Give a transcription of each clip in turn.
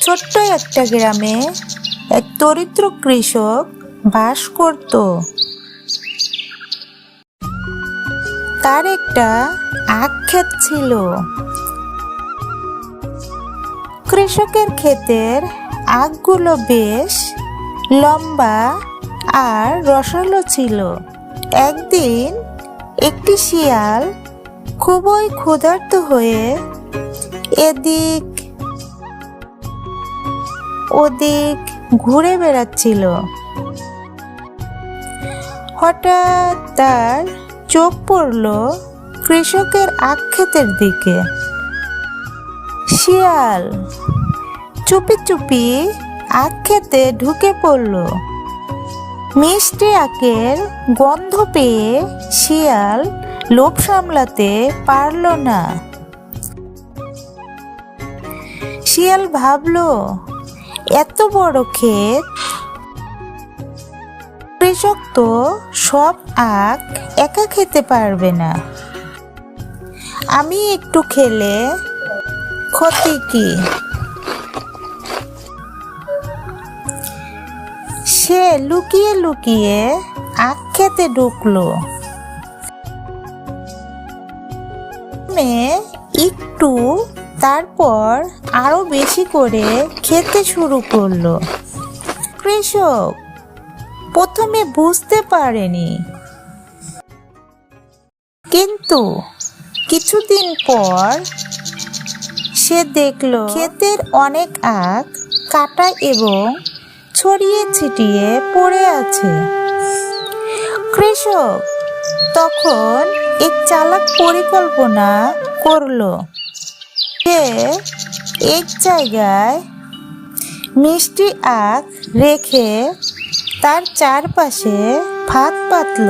ছোট্ট একটা গ্রামে এক দরিদ্র কৃষক বাস করত। তার একটা আখ ক্ষেত ছিল। কৃষকের ক্ষেতের আখগুলো বেশ লম্বা আর রসালো ছিল। একদিন একটি শিয়াল খুবই ক্ষুধার্ত হয়ে এদিক ওদিক ঘুরে বেড়াচ্ছিল। হঠাৎ তার চোখ পড়ল কৃষকের আখ ক্ষেতের দিকে। শিয়াল চুপি চুপি আখ ক্ষেতে ঢুকে পড়ল। মিষ্টি আখের গন্ধ পেয়ে শিয়াল লোভ সামলাতে পারল না। শিয়াল ভাবল, এত বড় ক্ষেত, কৃষক তো সব আখ একা খেতে পারবে না। আমি একটু খেলে ক্ষতি কি? সে লুকিয়ে লুকিয়ে আখ খেতে ঢুকলো। একটু, তারপর আরো বেশি করে খেতে শুরু করলো। কৃষক প্রথমে বুঝতে পারেনি, কিন্তু কিছুদিন পর সে দেখলো ক্ষেতের অনেক আখ কাটা এবং ছড়িয়ে ছিটিয়ে পড়ে আছে। কৃষক তখন এক চালাক পরিকল্পনা করলো। সে এক জায়গায় মিষ্টি আখ রেখে তার চারপাশে ফাঁদ পাতল।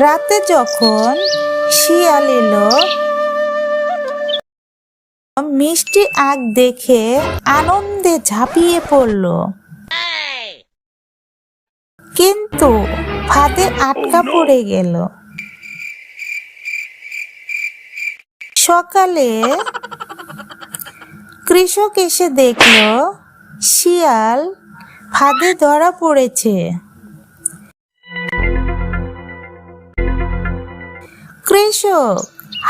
রাতে যখন শিয়াল এলো, মিষ্টি আখ দেখে আনন্দে ঝাঁপিয়ে পড়ল, কিন্তু ফাঁদে আটকা পড়ে গেল। সকালে কৃষক এসে দেখল শিয়াল ফাঁদে ধরা পড়েছে। কৃষক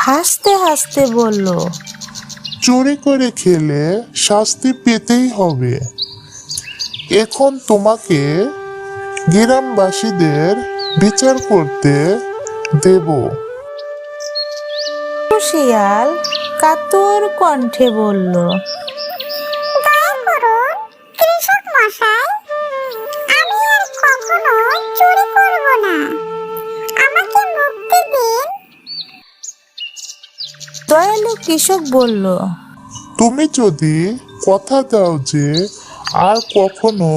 হাসতে হাসতে বলল, চুরি করে খেলে শাস্তি পেতেই হবে। এখন তোমাকে গ্রামবাসীদের বিচার করতে দেব। শিয়াল কাতর কণ্ঠে বলল, দয়া করুন কৃষক মশাই, আমি আর কখনো চুরি করব না, আমাকে মুক্তি দিন। দয়ালু কৃষক বলল, তুমি যদি কথা দাও যে আর কখনো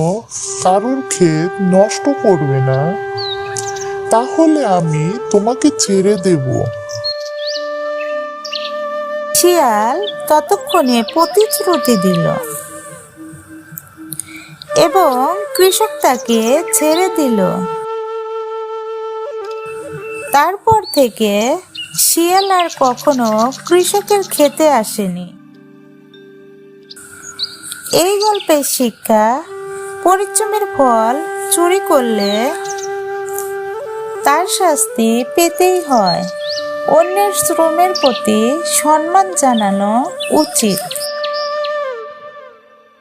কারোর ক্ষেত নষ্ট করবে না, তাহলে আমি তোমাকে ছেড়ে দেব। শিয়াল ততক্ষণে প্রতিশ্রুতি দিল এবং কৃষক তাকে ছেড়ে দিল। তারপর থেকে শিয়াল আর কখনো কৃষকের খেতে আসেনি। এই গল্পের শিক্ষা, পরিশ্রমের ফল চুরি করলে তার শাস্তি পেতেই হয়। অন্যের শ্রমের প্রতি সম্মান জানানো উচিত।